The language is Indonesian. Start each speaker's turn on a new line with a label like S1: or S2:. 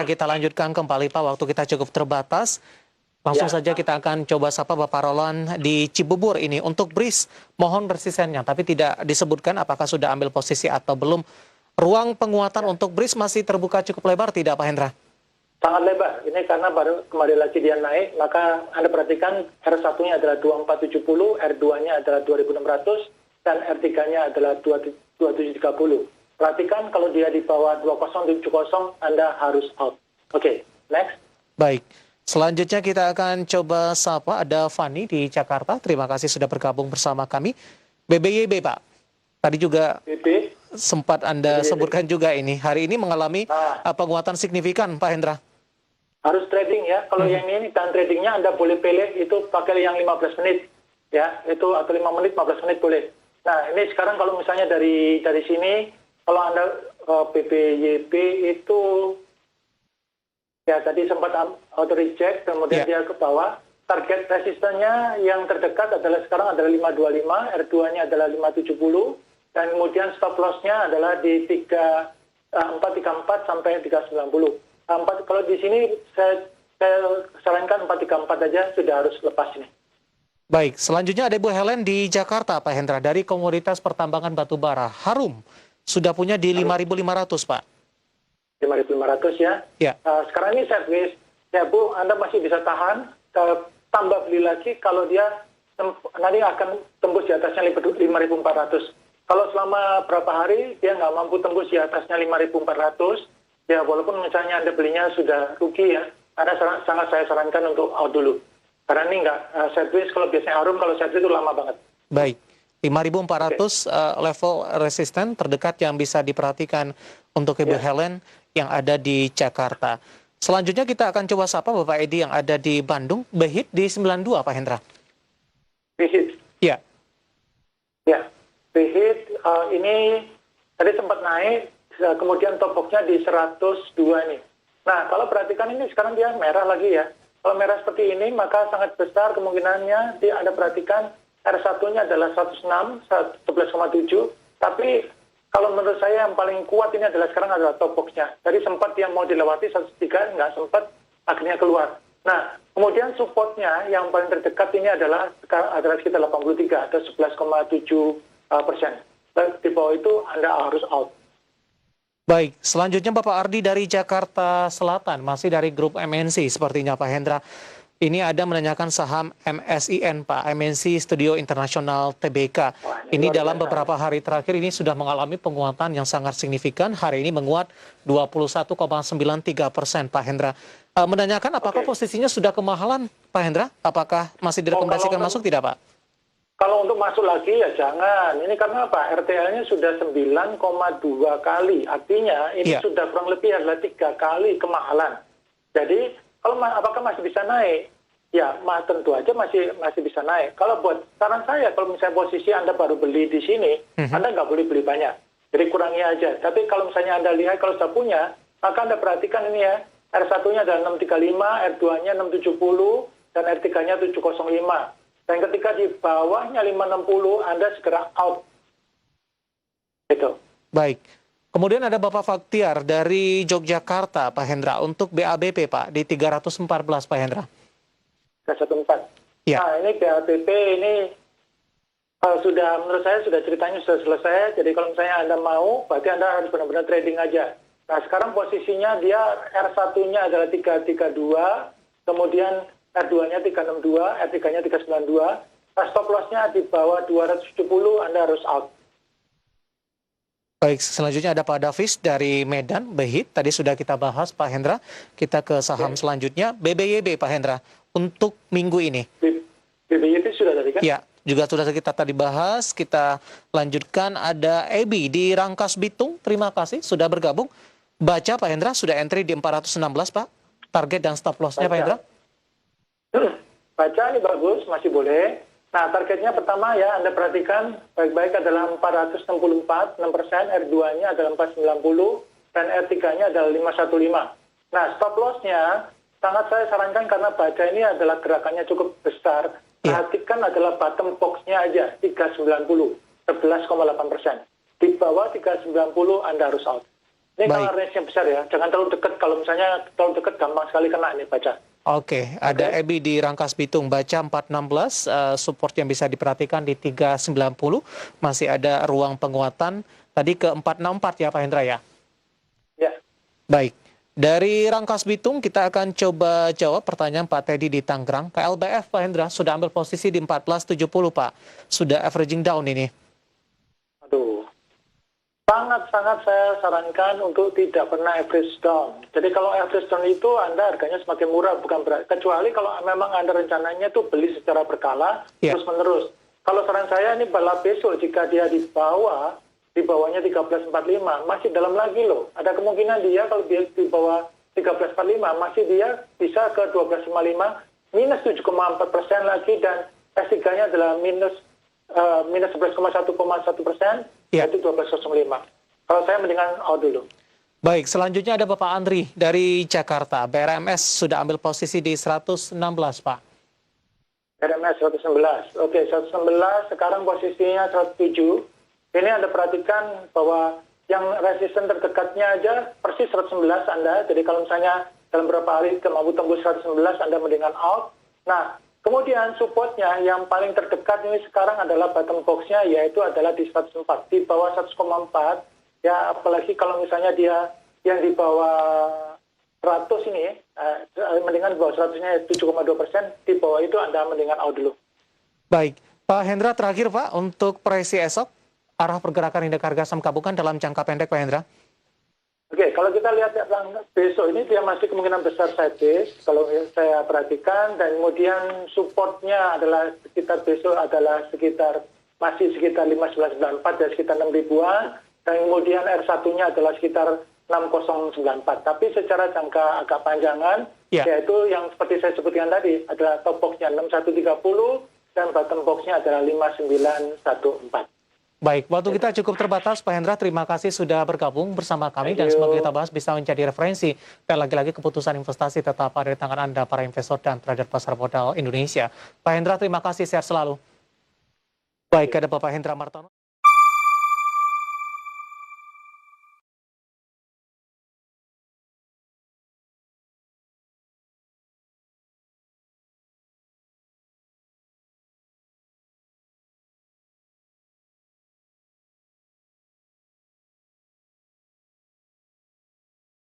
S1: Pemirsa, kita lanjutkan kembali Pak, waktu kita cukup terbatas. Langsung
S2: Ya.
S1: saja kita akan coba sapa Bapak Roland di Cibubur ini. Untuk BRIS, mohon resistennya, tapi tidak disebutkan apakah sudah ambil posisi atau belum. Ruang penguatan untuk BRIS masih terbuka cukup lebar tidak Pak Hendra?
S2: Sangat lebar. Ini karena baru kembali lagi dia naik, maka Anda perhatikan R1-nya adalah 2470, R2-nya adalah 2600, dan R3-nya adalah 2730. Perhatikan kalau dia di bawah 2070, Anda harus out. Oke, next.
S1: Baik. Selanjutnya kita akan coba sapa, ada Fani di Jakarta. Terima kasih sudah bergabung bersama kami. BBYB Pak, tadi juga
S2: BP.
S1: sempat Anda
S2: BBYB.
S1: sebutkan juga ini. Hari ini mengalami penguatan signifikan Pak Hendra.
S2: Harus trading ya. Kalau yang ini dan tradingnya Anda boleh pilih itu pakai yang 15 menit. Ya, itu atau 5 menit, 15 menit boleh. Nah, ini sekarang kalau misalnya dari sini, kalau Anda BBYB itu ya tadi sempat auto reject, kemudian dia ke bawah. Target resistennya yang terdekat adalah sekarang adalah 525, R2-nya adalah 570, dan kemudian stop loss-nya adalah di 434 sampai 390. Kalau di sini saya sarankan 434 aja sudah harus lepas ini.
S1: Baik, selanjutnya ada Ibu Helen di Jakarta Pak Hendra, dari komoditas pertambangan batubara. Harum sudah punya di 5.500 Pak.
S2: 5.500 ya.
S1: Ya.
S2: Sekarang ini sideways. Ya Bu, Anda masih bisa tahan. Tambah beli lagi kalau dia nanti akan tembus di atasnya 5.400. Kalau selama berapa hari dia nggak mampu tembus di atasnya 5.400, ya walaupun misalnya Anda belinya sudah rugi ya, Anda sangat saya sarankan untuk out dulu. Karena ini nggak sideways, kalau biasanya harum, kalau sideways itu lama banget.
S1: Baik. 5.400 level resisten terdekat yang bisa diperhatikan untuk Ibu Helen yang ada di Jakarta. Selanjutnya kita akan coba sapa Bapak Edi yang ada di Bandung, BHIT di 92 Pak Hendra.
S2: BHIT?
S1: Ya.
S2: Ya, BHIT ini tadi sempat naik, kemudian top box-nya di 102 nih. Nah, kalau perhatikan ini sekarang dia merah lagi ya. Kalau merah seperti ini, maka sangat besar kemungkinannya Anda perhatikan R1-nya adalah 106, 11,7. Tapi kalau menurut saya yang paling kuat ini adalah sekarang adalah top box-nya. Tadi sempat yang mau dilewati 103, nggak sempat, akhirnya keluar. Nah, kemudian support-nya yang paling terdekat ini adalah sekitar 83 atau 11,7%. Di bawah itu Anda harus out.
S1: Baik, selanjutnya Bapak Ardi dari Jakarta Selatan, masih dari grup MNC sepertinya Pak Hendra. Ini ada menanyakan saham MSIN Pak, MNC Studio International TBK. Ini dalam beberapa hari terakhir ini sudah mengalami penguatan yang sangat signifikan. Hari ini menguat 21,93% Pak Hendra. Menanyakan apakah posisinya sudah kemahalan Pak Hendra? Apakah masih direkomendasikan masuk tidak Pak?
S2: Kalau untuk masuk lagi ya jangan. Ini karena apa? RTL-nya sudah 9,2 kali. Artinya ini sudah kurang lebih adalah 3 kali kemahalan. Jadi kalau apakah masih bisa naik? Ya, tentu aja masih bisa naik. Kalau buat saran saya, kalau misalnya posisi Anda baru beli di sini, Anda nggak boleh beli banyak. Jadi kurangi aja. Tapi kalau misalnya Anda lihat kalau sudah punya, maka Anda perhatikan ini ya, R1-nya adalah 635, R2-nya 670, dan R3-nya 705. Dan ketika di bawahnya 560, Anda segera out. Gitu.
S1: Baik. Kemudian ada Bapak Faktiar dari Yogyakarta, Pak Hendra, untuk BABP, Pak, di 314, Pak Hendra.
S2: 314.
S1: Ya.
S2: Nah, ini BABP ini sudah, menurut saya sudah ceritanya sudah selesai. Jadi kalau misalnya Anda mau, berarti Anda harus benar-benar trading aja. Nah, sekarang posisinya dia R1-nya adalah 332, kemudian R2-nya 362, R3-nya 392. Stop loss-nya di bawah 270, Anda harus out.
S1: Baik, selanjutnya ada Pak Davis dari Medan, BHIT. Tadi sudah kita bahas, Pak Hendra. Kita ke saham selanjutnya, BBYB, Pak Hendra, untuk minggu ini.
S2: BBYB sudah tadi kan?
S1: Ya, juga sudah kita tadi bahas. Kita lanjutkan, ada EBI di Rangkas Bitung. Terima kasih, sudah bergabung. Baca, Pak Hendra, sudah entry di 416, Pak. Target dan stop loss-nya, Pak Hendra?
S2: Baca ini bagus, masih boleh. Nah, targetnya pertama ya, Anda perhatikan baik-baik adalah 464, 6%, R2-nya adalah 490, dan R3-nya adalah 515. Nah, stop loss-nya sangat saya sarankan karena baca ini adalah gerakannya cukup besar. Perhatikan adalah bottom box-nya aja, 390, 11,8%. Di bawah 390 Anda harus out. Ini kalau
S1: Baik.
S2: range-nya besar ya, jangan terlalu dekat. Kalau misalnya terlalu dekat gampang sekali kena ini baca.
S1: Oke, ada Ebi di Rangkas Bitung, baca 416, support yang bisa diperhatikan di 390, masih ada ruang penguatan tadi ke 464 ya Pak Hendra ya?
S2: Ya,
S1: Baik, dari Rangkas Bitung kita akan coba jawab pertanyaan Pak Teddy di Tangerang. KLBF Pak Hendra sudah ambil posisi di 1470 Pak, sudah averaging down ini.
S2: aduh. Sangat-sangat saya sarankan untuk tidak pernah average down. Jadi kalau average down itu Anda harganya semakin murah, bukan berarti. Kecuali kalau memang Anda rencananya itu beli secara berkala,
S1: Ya.
S2: terus-menerus. Kalau saran saya ini bala besok jika dia di bawahnya 1345, masih dalam lagi loh. Ada kemungkinan dia kalau dia di bawah 1345, masih dia bisa ke 1255, minus 7,4% lagi, dan S3-nya adalah minus 11,1%,
S1: Ya.
S2: yaitu 12,05. Kalau saya mendingan out dulu.
S1: Baik, selanjutnya ada Bapak Andri dari Jakarta. BRMS sudah ambil posisi di 116 Pak.
S2: RMS 111. Oke, 111 sekarang posisinya 107. Ini Anda perhatikan bahwa yang resisten terdekatnya aja persis 111 Anda. Jadi kalau misalnya dalam beberapa hari mampu tembus 111, Anda mendingan out. Nah, kemudian supportnya yang paling terdekat ini sekarang adalah bottom box-nya, yaitu adalah di 104. Di bawah 100,4, ya apalagi kalau misalnya dia yang di bawah 100 ini, mendingan di bawah 100-nya 7,2%, di bawah itu Anda mendingan out dulu.
S1: Baik, Pak Hendra terakhir Pak, untuk proyeksi esok, arah pergerakan indeks harga saham gabungan dalam jangka pendek Pak Hendra.
S2: Oke, kalau kita lihat besok ini dia masih kemungkinan besar sideways kalau saya perhatikan, dan kemudian supportnya adalah sekitar besok adalah masih sekitar 5.994 dan sekitar 6 ribuan, dan kemudian R1-nya adalah sekitar 6094. Tapi secara jangka agak panjangan,
S1: Ya.
S2: yaitu yang seperti saya sebutkan tadi adalah top box-nya 6130 dan bottom box-nya adalah 5914.
S1: Baik, waktu kita cukup terbatas, Pak Hendra. Terima kasih sudah bergabung bersama kami dan
S2: Thank you.
S1: semoga kita bahas bisa menjadi referensi. Dan lagi-lagi keputusan investasi tetap ada di tangan Anda, para investor dan trader pasar modal Indonesia. Pak Hendra, terima kasih. Sehat selalu. Baik, ada Bapak Hendra Martono.